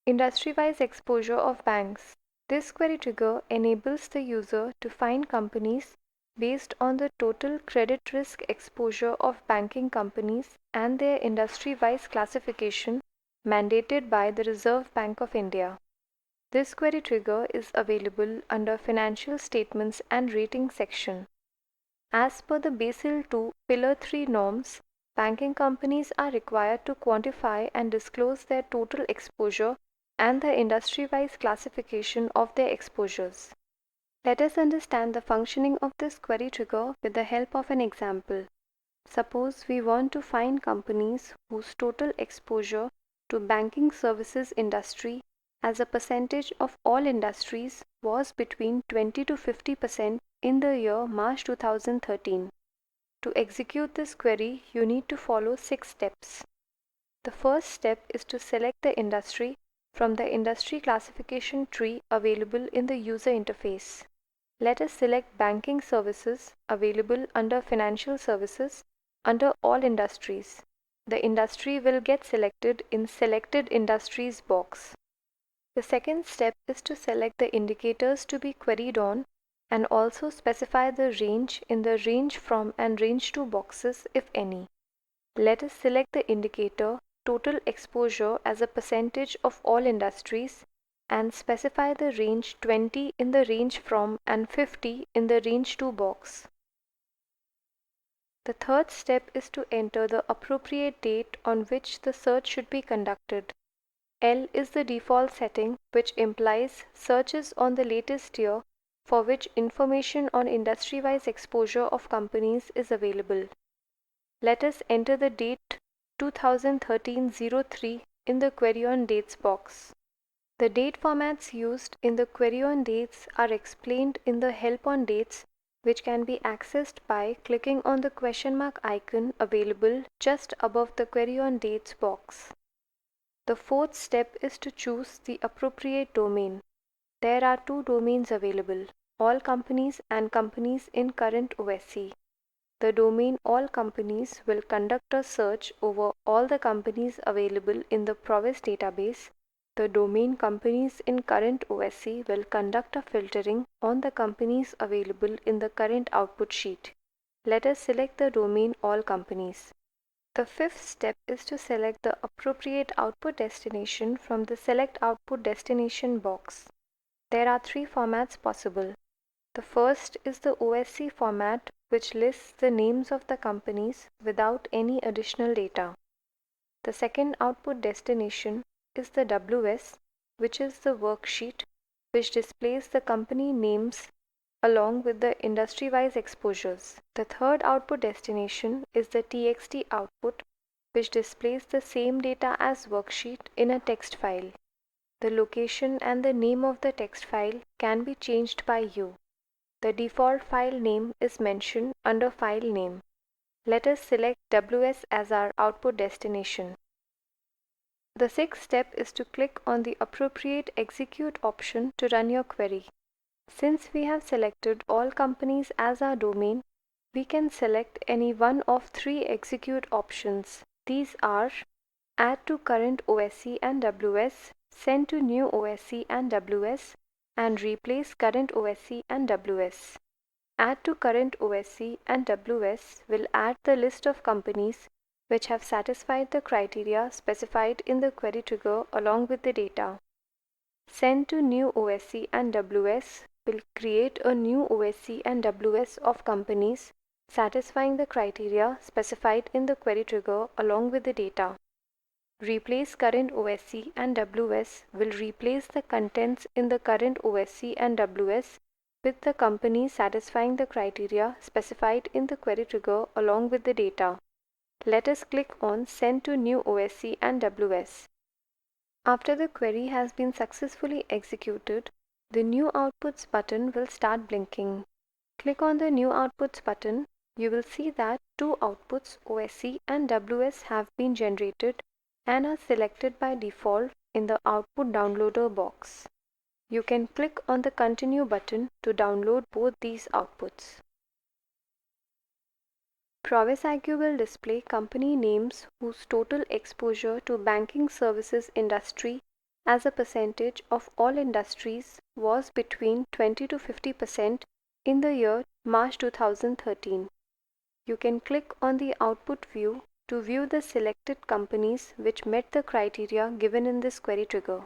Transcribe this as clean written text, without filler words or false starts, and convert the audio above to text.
Industry-wise exposure of banks. This query trigger enables the user to find companies based on the total credit risk exposure of banking companies and their industry-wise classification mandated by the Reserve Bank of India. This query trigger is available under Financial Statements and Rating section. As per the Basel II Pillar 3 norms, banking companies are required to quantify and disclose their total exposure and the industry-wise classification of their exposures. Let us understand the functioning of this query trigger with the help of an example. Suppose we want to find companies whose total exposure to banking services industry as a percentage of all industries was between 20 to 50% in the year March 2013. To execute this query, you need to follow 6 steps. The first step is to select the industry from the industry classification tree available in the user interface. Let us select banking services available under financial services under all industries. The industry will get selected in Selected Industries box. The second step is to select the indicators to be queried on and also specify the range in the Range From and Range To boxes if any. Let us select the indicator Total Exposure as a percentage of all industries and specify the range 20 in the Range From and 50 in the Range To box. The third step is to enter the appropriate date on which the search should be conducted. L is the default setting, which implies searches on the latest year for which information on industry-wise exposure of companies is available. Let us enter the date 2013-03 in the Query on Dates box. The date formats used in the Query on Dates are explained in the Help on Dates, which can be accessed by clicking on the question mark icon available just above the Query on Dates box. The fourth step is to choose the appropriate domain. There are 2 domains available, All Companies and Companies in Current OSC. The domain All Companies will conduct a search over all the companies available in the Prowess database. The domain Companies in Current OSC will conduct a filtering on the companies available in the current output sheet. Let us select the domain All Companies. The fifth step is to select the appropriate output destination from the Select Output Destination box. There are 3 formats possible. The first is the OSC format, which lists the names of the companies without any additional data. The second output destination is the WS, which is the worksheet, which displays the company names along with the industry-wise exposures. The third output destination is the TXT output, which displays the same data as worksheet in a text file. The location and the name of the text file can be changed by you. The default file name is mentioned under File Name. Let us select WS as our output destination. The sixth step is to click on the appropriate Execute option to run your query. Since we have selected All Companies as our domain, we can select any one of 3 execute options. These are Add to Current OSC and WS, Send to New OSC and WS, and Replace Current OSC and WS. Add to Current OSC and WS will add the list of companies which have satisfied the criteria specified in the query trigger along with the data. Send to New OSC and WS will create a new OSC and WS of companies satisfying the criteria specified in the query trigger along with the data. Replace Current OSC and WS will replace the contents in the current OSC and WS with the companies satisfying the criteria specified in the query trigger along with the data. Let us click on Send to New OSC and WS. After the query has been successfully executed, the New Outputs button will start blinking. Click on the New Outputs button. You will see that 2 outputs OSC and WS have been generated and are selected by default in the Output Downloader box. You can click on the Continue button to download both these outputs. ProwessIQ will display company names whose total exposure to banking services industry as a percentage of all industries was between 20 to 50% in the year March 2013. You can click on the output view to view the selected companies which met the criteria given in this query trigger.